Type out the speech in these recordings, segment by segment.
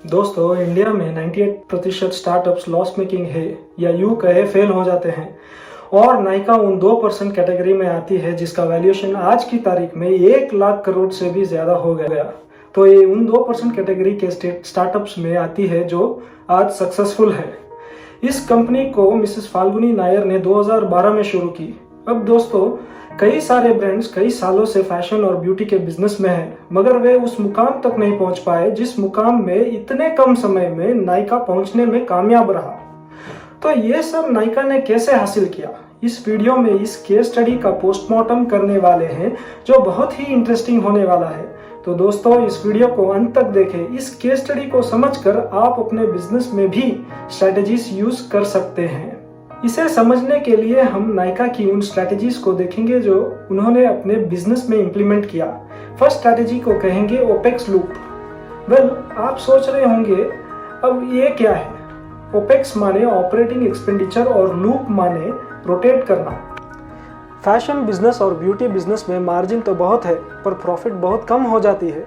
दोस्तों, इंडिया में 98% startups loss making है या यूं कहे फेल हो जाते हैं और नायका उन 2% कैटेगरी में आती है जिसका वैल्यूएशन आज की तारीख में 1 लाख करोड़ से भी ज्यादा हो गया। तो ये उन 2% कैटेगरी के स्टार्टअप्स में आती है जो आज सक्सेसफुल है। इस कंपनी को मिसेस फाल्गुनी नायर ने 2012 में शुरू की। अब दोस्तों, कई सारे ब्रांड्स कई सालों से फैशन और ब्यूटी के बिजनेस में हैं, मगर वे उस मुकाम तक नहीं पहुंच पाए जिस मुकाम में इतने कम समय में नायका पहुंचने में कामयाब रहा। तो ये सब नायका ने कैसे हासिल किया, इस वीडियो में इस केस स्टडी का पोस्टमार्टम करने वाले हैं जो बहुत ही इंटरेस्टिंग होने वाला है। तो दोस्तों, इस वीडियो को अंत तक देखें। इस केस स्टडी को समझकर आप अपने बिजनेस में भी स्ट्रेटजीज यूज कर सकते हैं। इसे समझने के लिए हम नायका की उन स्ट्रैटेजीज को देखेंगे जो उन्होंने अपने बिजनेस में इंप्लीमेंट किया। फर्स्ट स्ट्रैटेजी को कहेंगे ओपेक्स लूप। आप सोच रहे होंगे अब ये क्या है। ओपेक्स माने ऑपरेटिंग एक्सपेंडिचर और लूप माने रोटेट करना। फैशन बिजनेस और ब्यूटी बिजनेस में मार्जिन तो बहुत है पर प्रॉफिट बहुत कम हो जाती है।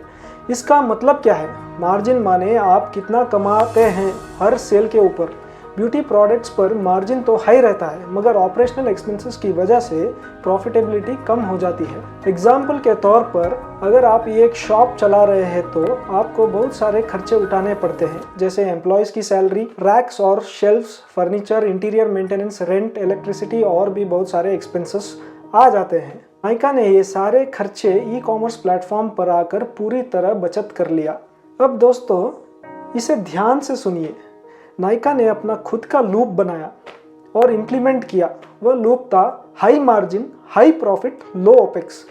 इसका मतलब क्या है? मार्जिन माने आप कितना कमाते हैं हर सेल के ऊपर। ब्यूटी प्रोडक्ट्स पर मार्जिन तो हाई रहता है मगर ऑपरेशनल एक्सपेंसेस की वजह से प्रॉफिटेबिलिटी कम हो जाती है। एग्जाम्पल के तौर पर अगर आप एक शॉप चला रहे हैं तो आपको बहुत सारे खर्चे उठाने पड़ते हैं, जैसे एम्प्लॉयज की सैलरी, रैक्स और shelfs, furniture, interior maintenance, rent, electricity और भी बहुत सारे एक्सपेंसेस आ जाते हैं। नायका ने ये सारे खर्चे ई कॉमर्स प्लेटफॉर्म पर आकर पूरी तरह बचत कर लिया। अब दोस्तों, इसे ध्यान से सुनिए। नायका ने अपना खुद का लूप बनाया और इंप्लीमेंट किया। वह लूप था हाई मार्जिन, हाई प्रॉफिट, लो ओपेक्स।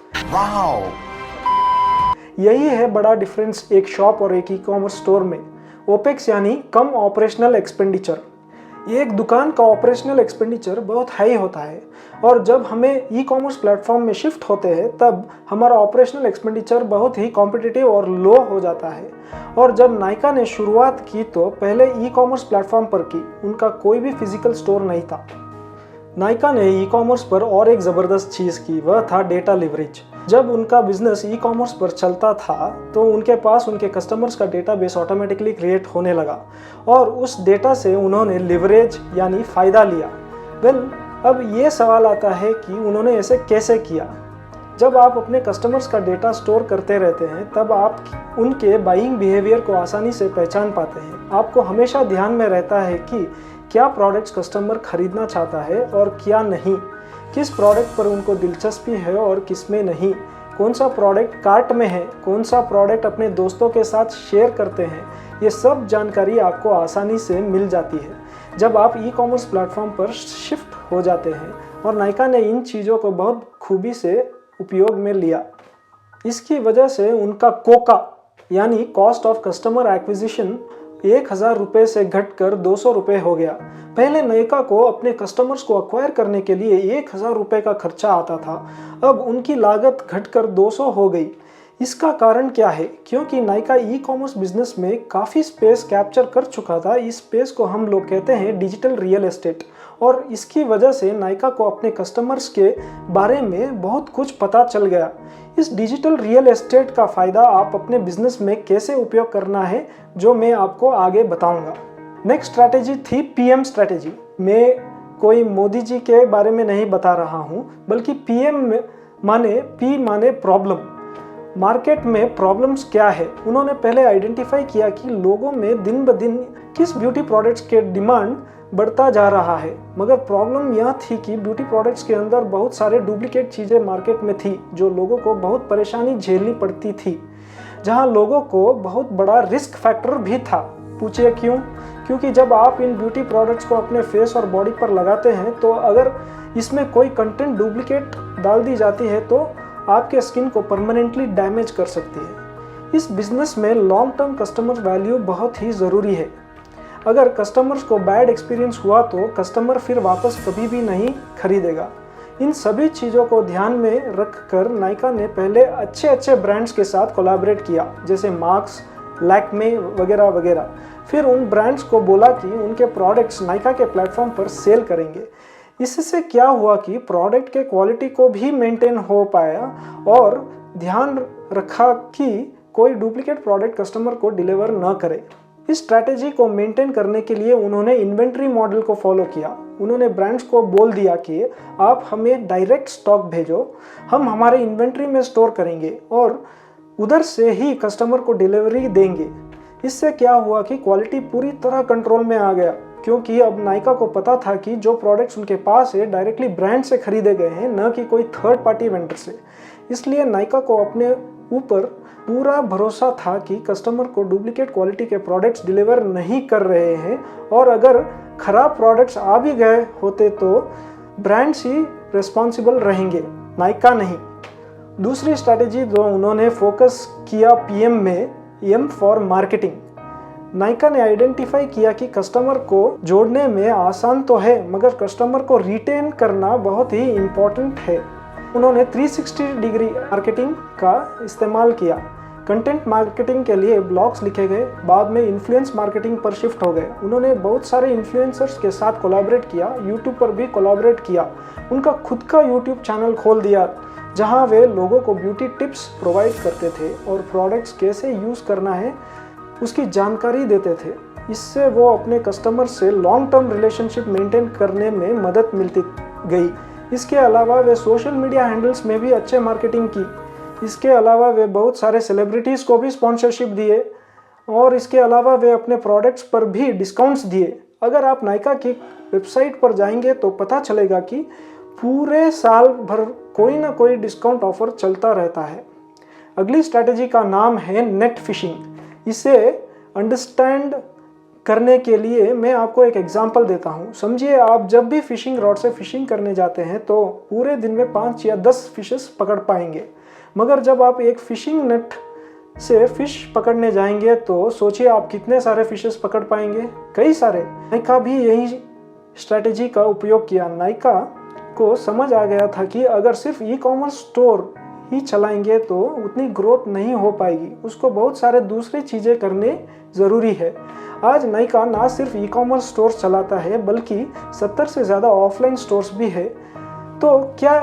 यही है बड़ा डिफरेंस एक शॉप और एक ई कॉमर्स स्टोर में। ओपेक्स यानी कम ऑपरेशनल एक्सपेंडिचर। एक दुकान का ऑपरेशनल एक्सपेंडिचर बहुत हाई होता है और जब हमें ई कॉमर्स प्लेटफॉर्म में शिफ्ट होते हैं तब हमारा ऑपरेशनल एक्सपेंडिचर बहुत ही कॉम्पिटिटिव और लो हो जाता है। और जब नायका ने शुरुआत की तो पहले ई कॉमर्स प्लेटफॉर्म पर की। उनका कोई भी फिजिकल स्टोर नहीं था। नायका ने ई कॉमर्स पर और एक ज़बरदस्त चीज़ की, वह था डेटा लिवरेज। जब उनका बिजनेस ई कॉमर्स पर चलता था तो उनके पास उनके कस्टमर्स का डेटाबेस ऑटोमेटिकली क्रिएट होने लगा और उस डेटा से उन्होंने लिवरेज यानी फ़ायदा लिया। अब ये सवाल आता है कि उन्होंने ऐसे कैसे किया। जब आप अपने कस्टमर्स का डेटा स्टोर करते रहते हैं तब आप उनके बाइंग बिहेवियर को आसानी से पहचान पाते हैं। आपको हमेशा ध्यान में रहता है कि क्या प्रोडक्ट्स कस्टमर खरीदना चाहता है और क्या नहीं, किस प्रोडक्ट पर उनको दिलचस्पी है और किस में नहीं, कौन सा प्रोडक्ट कार्ट में है, कौन सा प्रोडक्ट अपने दोस्तों के साथ शेयर करते हैं। ये सब जानकारी आपको आसानी से मिल जाती है जब आप ई कॉमर्स प्लेटफॉर्म पर शिफ्ट हो जाते हैं। और नायका ने इन चीज़ों को बहुत खूबी से उपयोग में लिया। इसकी वजह से उनका कोका यानी कॉस्ट ऑफ कस्टमर एक्विजिशन 1000 रुपये से घटकर 200 रुपये हो गया। पहले नायका को अपने कस्टमर्स को अक्वायर करने के लिए 1000 रुपये का खर्चा आता था, अब उनकी लागत घटकर 200 हो गई। इसका कारण क्या है? क्योंकि नायका ई कॉमर्स बिजनेस में काफ़ी स्पेस कैप्चर कर चुका था। इस स्पेस को हम लोग कहते हैं डिजिटल रियल एस्टेट। और इसकी वजह से नायका को अपने कस्टमर्स के बारे में बहुत कुछ पता चल गया। इस डिजिटल रियल एस्टेट का फ़ायदा आप अपने बिजनेस में कैसे उपयोग करना है जो मैं आपको आगे बताऊंगा। नेक्स्ट स्ट्रैटेजी थी पीएम स्ट्रैटेजी। मैं कोई मोदी जी के बारे में नहीं बता रहा हूं, बल्कि पीएम माने पी माने प्रॉब्लम। मार्केट में प्रॉब्लम्स क्या है उन्होंने पहले आइडेंटिफाई किया कि लोगों में दिन ब दिन किस ब्यूटी प्रोडक्ट्स के डिमांड बढ़ता जा रहा है। मगर प्रॉब्लम यह थी कि ब्यूटी प्रोडक्ट्स के अंदर बहुत सारे डुप्लीकेट चीज़ें मार्केट में थी जो लोगों को बहुत परेशानी झेलनी पड़ती थी, जहां लोगों को बहुत बड़ा रिस्क फैक्टर भी था। पूछिए क्यों? क्योंकि जब आप इन ब्यूटी प्रोडक्ट्स को अपने फेस और बॉडी पर लगाते हैं तो अगर इसमें कोई कंटेंट डुप्लीकेट डाल दी जाती है तो आपके स्किन को परमानेंटली डैमेज कर सकती है। इस बिजनेस में लॉन्ग टर्म कस्टमर वैल्यू बहुत ही ज़रूरी है। अगर कस्टमर्स को बैड एक्सपीरियंस हुआ तो कस्टमर फिर वापस कभी भी नहीं खरीदेगा। इन सभी चीज़ों को ध्यान में रखकर नायका ने पहले अच्छे ब्रांड्स के साथ कोलैबोरेट किया, जैसे मार्क्स, लैक्मे वगैरह वगैरह। फिर उन ब्रांड्स को बोला कि उनके प्रोडक्ट्स नायका के प्लेटफॉर्म पर सेल करेंगे। इससे क्या हुआ कि प्रोडक्ट के क्वालिटी को भी मेंटेन हो पाया और ध्यान रखा कि कोई डुप्लीकेट प्रोडक्ट कस्टमर को डिलीवर न करे। इस स्ट्रैटेजी को मेंटेन करने के लिए उन्होंने इन्वेंट्री मॉडल को फॉलो किया। उन्होंने ब्रांड्स को बोल दिया कि आप हमें डायरेक्ट स्टॉक भेजो, हम हमारे इन्वेंट्री में स्टोर करेंगे और उधर से ही कस्टमर को डिलीवरी देंगे। इससे क्या हुआ कि क्वालिटी पूरी तरह कंट्रोल में आ गया, क्योंकि अब नायका को पता था कि जो प्रोडक्ट्स उनके पास है डायरेक्टली ब्रांड से खरीदे गए हैं, न कि कोई थर्ड पार्टी वेंडर से। इसलिए नायका को अपने ऊपर पूरा भरोसा था कि कस्टमर को डुप्लीकेट क्वालिटी के प्रोडक्ट्स डिलीवर नहीं कर रहे हैं, और अगर खराब प्रोडक्ट्स आ भी गए होते तो ब्रांड्स ही रिस्पॉन्सिबल रहेंगे, नायका नहीं। दूसरी स्ट्रैटेजी जो उन्होंने फोकस किया पीएम में, एम फॉर मार्केटिंग। नायका ने आइडेंटिफाई किया कि कस्टमर को जोड़ने में आसान तो है, मगर कस्टमर को रिटेन करना बहुत ही इम्पोर्टेंट है। उन्होंने 360 डिग्री मार्केटिंग का इस्तेमाल किया। कंटेंट मार्केटिंग के लिए ब्लॉग्स लिखे गए, बाद में इन्फ्लुएंस मार्केटिंग पर शिफ्ट हो गए। उन्होंने बहुत सारे इन्फ्लुएंसर्स के साथ कोलैबोरेट किया, यूट्यूब पर भी कोलैबोरेट किया। उनका खुद का यूट्यूब चैनल खोल दिया जहां वे लोगों को ब्यूटी टिप्स प्रोवाइड करते थे और प्रोडक्ट्स कैसे यूज़ करना है उसकी जानकारी देते थे। इससे वो अपने कस्टमर से लॉन्ग टर्म रिलेशनशिप मेंटेन करने में मदद मिलती गई। इसके अलावा वे सोशल मीडिया हैंडल्स में भी अच्छे मार्केटिंग की। इसके अलावा वे बहुत सारे सेलिब्रिटीज़ को भी स्पॉन्सरशिप दिए, और इसके अलावा वे अपने प्रोडक्ट्स पर भी डिस्काउंट्स दिए। अगर आप नायका की वेबसाइट पर जाएंगे तो पता चलेगा कि पूरे साल भर कोई ना कोई डिस्काउंट ऑफर चलता रहता है। अगली स्ट्रैटेजी का नाम है नेट फिशिंग। इसे अंडरस्टैंड करने के लिए मैं आपको एक एग्जांपल देता हूँ। समझिए, आप जब भी फिशिंग रॉड से फिशिंग करने जाते हैं तो पूरे दिन में 5 या 10 फिशेस पकड़ पाएंगे, मगर जब आप एक फिशिंग नेट से फिश पकड़ने जाएंगे तो सोचिए आप कितने सारे फिशेस पकड़ पाएंगे, कई सारे। नायका भी यही स्ट्रैटेजी का उपयोग किया। नायका को समझ आ गया था कि अगर सिर्फ ई कॉमर्स स्टोर ही चलाएंगे तो उतनी ग्रोथ नहीं हो पाएगी, उसको बहुत सारे दूसरी चीज़ें करने ज़रूरी है। आज नायका ना सिर्फ ई कॉमर्स स्टोर्स चलाता है बल्कि 70 से ज़्यादा ऑफलाइन स्टोर्स भी है। तो क्या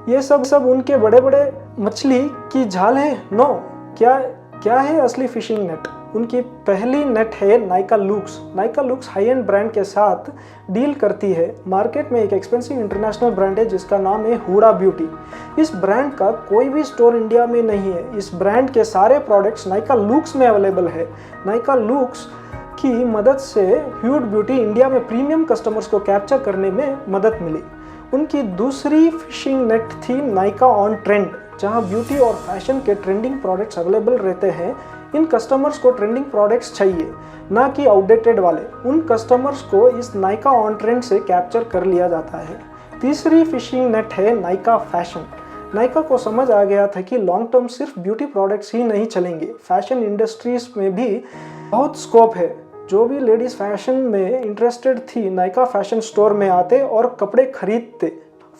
ये सब उनके बड़े बड़े मछली की जाल है? नो। क्या है असली फिशिंग नेट? उनकी पहली नेट है Nykaa looks. Nykaa looks high and brand के साथ डील करती है। मार्केट में एक एक्सपेंसिव इंटरनेशनल ब्रांड है जिसका नाम है हुडा ब्यूटी। इस ब्रांड का कोई भी स्टोर इंडिया में नहीं है। इस ब्रांड के सारे प्रोडक्ट्स नायका लुक्स में अवेलेबल है। नायका लुक्स की मदद से ह्यूड ब्यूटी इंडिया में प्रीमियम कस्टमर्स को कैप्चर करने में मदद मिली। उनकी दूसरी फिशिंग नेट थी नायका ऑन ट्रेंड, जहां ब्यूटी और फैशन के ट्रेंडिंग प्रोडक्ट्स अवेलेबल रहते हैं। इन कस्टमर्स को ट्रेंडिंग प्रोडक्ट्स चाहिए, ना कि आउटडेटेड वाले। उन कस्टमर्स को इस नायका ऑन ट्रेंड से कैप्चर कर लिया जाता है। तीसरी फिशिंग नेट है नायका फैशन। नायका को समझ आ गया था कि लॉन्ग टर्म सिर्फ ब्यूटी प्रोडक्ट्स ही नहीं चलेंगे, फैशन इंडस्ट्रीज में भी बहुत स्कोप है। जो भी लेडीज फैशन में इंटरेस्टेड थी नायका फैशन स्टोर में आते और कपड़े खरीदते।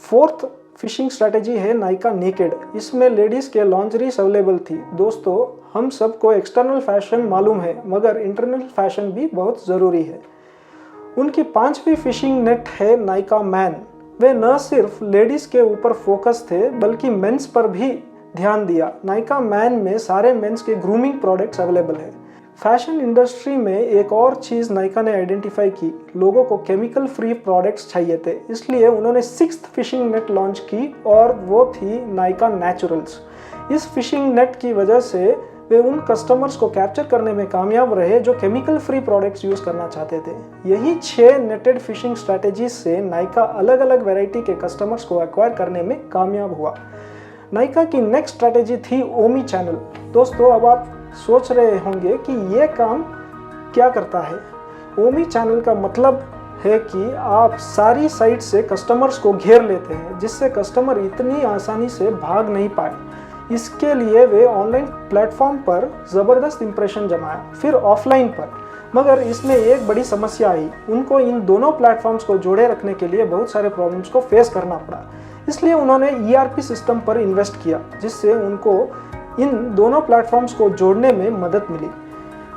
फोर्थ फिशिंग स्ट्रैटेजी है नायका नेकेड। इसमें लेडीज के लॉन्जरीज अवेलेबल थी। दोस्तों, हम सबको एक्सटर्नल फैशन मालूम है, मगर इंटरनल फैशन भी बहुत ज़रूरी है। उनकी पांचवी फिशिंग नेट है नायका मैन। वे न सिर्फ लेडीज के ऊपर फोकस थे बल्कि मेंस पर भी ध्यान दिया। नायका मैन में सारे मेंस के ग्रूमिंग प्रोडक्ट्स अवेलेबल है। फैशन इंडस्ट्री में एक और चीज़ नायका ने आइडेंटिफाई की, लोगों को केमिकल फ्री प्रोडक्ट्स चाहिए थे। इसलिए उन्होंने 6th फिशिंग नेट लॉन्च की और वो थी नायका नेचुरल्स। इस फिशिंग नेट की वजह से वे उन कस्टमर्स को कैप्चर करने में कामयाब रहे जो केमिकल फ्री प्रोडक्ट्स यूज़ करना चाहते थे। यही 6 नेटेड फिशिंग स्ट्रैटेजीज से नायका अलग अलग वैरायटी के कस्टमर्स को एक्वायर करने में कामयाब हुआ। नायका की नेक्स्ट स्ट्रैटेजी थी ओमी चैनल। दोस्तों, अब आप सोच रहे होंगे कि ये काम क्या करता है। ओमी चैनल का मतलब है कि आप सारी साइट से कस्टमर्स को घेर लेते हैं, जिससे कस्टमर इतनी आसानी से भाग नहीं पाए। इसके लिए वे ऑनलाइन प्लेटफॉर्म पर ज़बरदस्त इंप्रेशन जमाया, फिर ऑफलाइन पर। मगर इसमें एक बड़ी समस्या आई, उनको इन दोनों प्लेटफॉर्म्स को जोड़े रखने के लिए बहुत सारे प्रॉब्लम्स को फेस करना पड़ा। इसलिए उन्होंने ERP सिस्टम पर इन्वेस्ट किया, जिससे उनको इन दोनों प्लेटफॉर्म्स को जोड़ने में मदद मिली।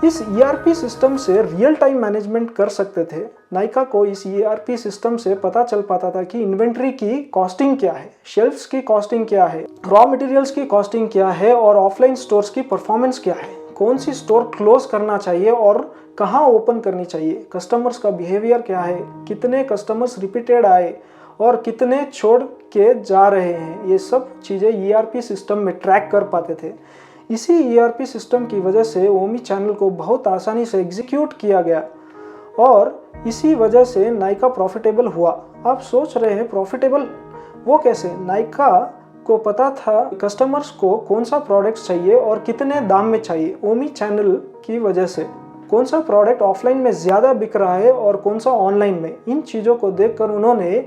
इस ERP सिस्टम से रियल टाइम मैनेजमेंट कर सकते थे। नायका को इस ERP सिस्टम से पता चल पाता था कि इन्वेंट्री की कॉस्टिंग क्या है, शेल्फ्स की कॉस्टिंग क्या है, रॉ मटेरियल्स की कॉस्टिंग क्या है और ऑफलाइन स्टोर्स की परफॉर्मेंस क्या है, कौन सी स्टोर क्लोज करना चाहिए और कहाँ ओपन करनी चाहिए, कस्टमर्स का बिहेवियर क्या है, कितने कस्टमर्स रिपीटेड आए और कितने छोड़ के जा रहे हैं, ये सब चीज़ें ईआरपी सिस्टम में ट्रैक कर पाते थे। इसी ईआरपी सिस्टम की वजह से ओमी चैनल को बहुत आसानी से एग्जीक्यूट किया गया और इसी वजह से नायका प्रॉफिटेबल हुआ। आप सोच रहे हैं प्रॉफिटेबल वो कैसे? नायका को पता था कस्टमर्स को कौन सा प्रोडक्ट चाहिए और कितने दाम में चाहिए। ओमी चैनल की वजह से कौन सा प्रोडक्ट ऑफलाइन में ज़्यादा बिक रहा है और कौन सा ऑनलाइन में, इन चीज़ों को देखकर उन्होंने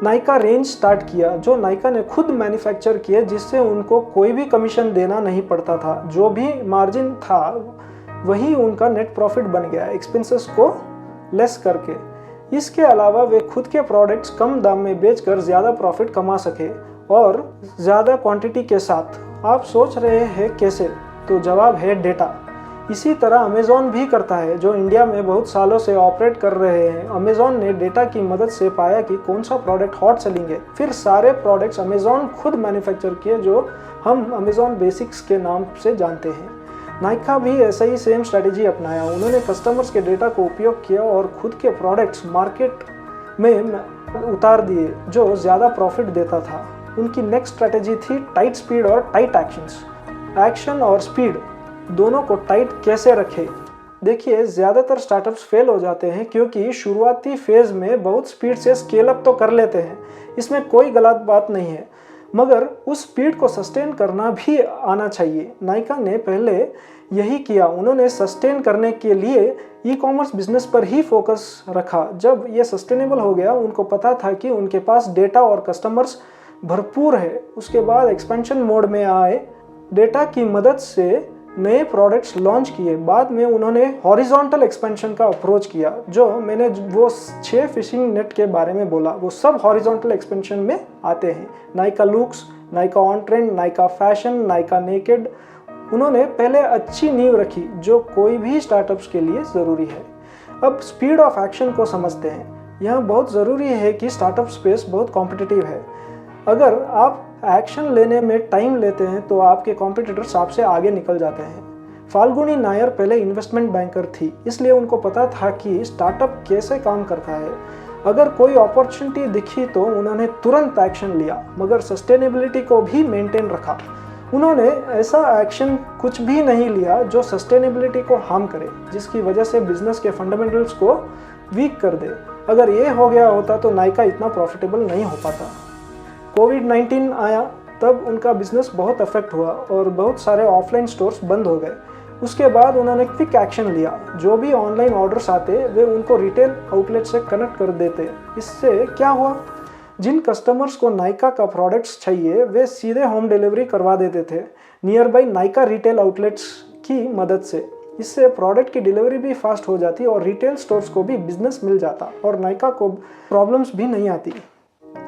नायका रेंज स्टार्ट किया, जो नायका ने खुद मैन्युफैक्चर किए, जिससे उनको कोई भी कमीशन देना नहीं पड़ता था। जो भी मार्जिन था वही उनका नेट प्रॉफिट बन गया, एक्सपेंसेस को लेस करके। इसके अलावा वे खुद के प्रोडक्ट्स कम दाम में बेचकर ज़्यादा प्रॉफिट कमा सके और ज़्यादा क्वांटिटी के साथ। आप सोच रहे हैं कैसे? तो जवाब है डेटा। इसी तरह अमेज़ॉन भी करता है, जो इंडिया में बहुत सालों से ऑपरेट कर रहे हैं। अमेज़ॉन ने डेटा की मदद से पाया कि कौन सा प्रोडक्ट हॉट सेलिंग है, फिर सारे प्रोडक्ट्स अमेज़ॉन खुद मैन्युफैक्चर किए, जो हम अमेज़ॉन बेसिक्स के नाम से जानते हैं। नायका भी ऐसा ही सेम स्ट्रैटेजी अपनाया। उन्होंने कस्टमर्स के डेटा को उपयोग किया और खुद के प्रोडक्ट्स मार्केट में उतार दिए, जो ज़्यादा प्रॉफिट देता था। उनकी नेक्स्ट स्ट्रैटेजी थी टाइट स्पीड और टाइट एक्शंस। एक्शन और स्पीड दोनों को टाइट कैसे रखें? देखिए, ज़्यादातर स्टार्टअप्स फेल हो जाते हैं क्योंकि शुरुआती फेज़ में बहुत स्पीड से स्केल अप तो कर लेते हैं, इसमें कोई गलत बात नहीं है, मगर उस स्पीड को सस्टेन करना भी आना चाहिए। नायका ने पहले यही किया। उन्होंने सस्टेन करने के लिए ई कॉमर्स बिजनेस पर ही फोकस रखा। जब ये सस्टेनेबल हो गया, उनको पता था कि उनके पास डेटा और कस्टमर्स भरपूर है। उसके बाद एक्सपेंशन मोड में आए, डेटा की मदद से नए प्रोडक्ट्स लॉन्च किए। बाद में उन्होंने हॉरिजॉन्टल एक्सपेंशन का अप्रोच किया। जो मैंने वो 6 फिशिंग नेट के बारे में बोला, वो सब हॉरिजॉन्टल एक्सपेंशन में आते हैं। Nykaa looks, Nykaa on trend, Nykaa fashion, Nykaa naked. उन्होंने पहले अच्छी नींव रखी, जो कोई भी स्टार्टअप्स के लिए ज़रूरी है। अब स्पीड ऑफ एक्शन को समझते हैं। यह बहुत ज़रूरी है कि स्टार्टअप स्पेस बहुत कॉम्पिटिटिव है। अगर आप एक्शन लेने में टाइम लेते हैं तो आपके कॉम्पिटिटर्स आपसे आगे निकल जाते हैं। फाल्गुनी नायर पहले इन्वेस्टमेंट बैंकर थी, इसलिए उनको पता था कि स्टार्टअप कैसे काम करता है। अगर कोई अपॉर्चुनिटी दिखी तो उन्होंने तुरंत एक्शन लिया, मगर सस्टेनेबिलिटी को भी मेंटेन रखा। उन्होंने ऐसा एक्शन कुछ भी नहीं लिया जो सस्टेनेबिलिटी को हार्म करे, जिसकी वजह से बिजनेस के फंडामेंटल्स को वीक कर दे। अगर ये हो गया होता तो नायका इतना प्रॉफिटेबल नहीं हो पाता। कोविड-19 आया, तब उनका बिजनेस बहुत अफेक्ट हुआ और बहुत सारे ऑफलाइन स्टोर्स बंद हो गए। उसके बाद उन्होंने क्विक एक्शन लिया। जो भी ऑनलाइन ऑर्डर्स आते वे उनको रिटेल आउटलेट से कनेक्ट कर देते। इससे क्या हुआ? जिन कस्टमर्स को नायका का प्रोडक्ट्स चाहिए वे सीधे होम डिलीवरी करवा देते थे near by Nykaa retail outlets की मदद से। इससे प्रोडक्ट की डिलीवरी भी फास्ट हो जाती और रिटेल स्टोर्स को भी बिजनेस मिल जाता और नायका को प्रॉब्लम्स भी नहीं आती।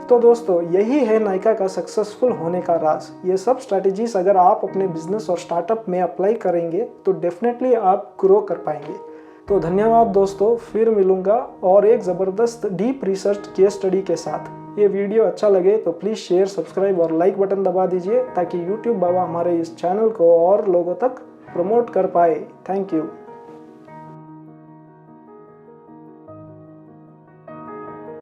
तो दोस्तों, यही है नायका का सक्सेसफुल होने का राज। ये सब स्ट्रैटेजीज अगर आप अपने बिजनेस और स्टार्टअप में अप्लाई करेंगे तो डेफिनेटली आप ग्रो कर पाएंगे। तो धन्यवाद दोस्तों, फिर मिलूंगा और एक ज़बरदस्त डीप रिसर्च केस स्टडी के साथ। ये वीडियो अच्छा लगे तो प्लीज़ शेयर, सब्सक्राइब और लाइक बटन दबा दीजिए ताकि यूट्यूब बाबा हमारे इस चैनल को और लोगों तक प्रमोट कर पाए। Thank you.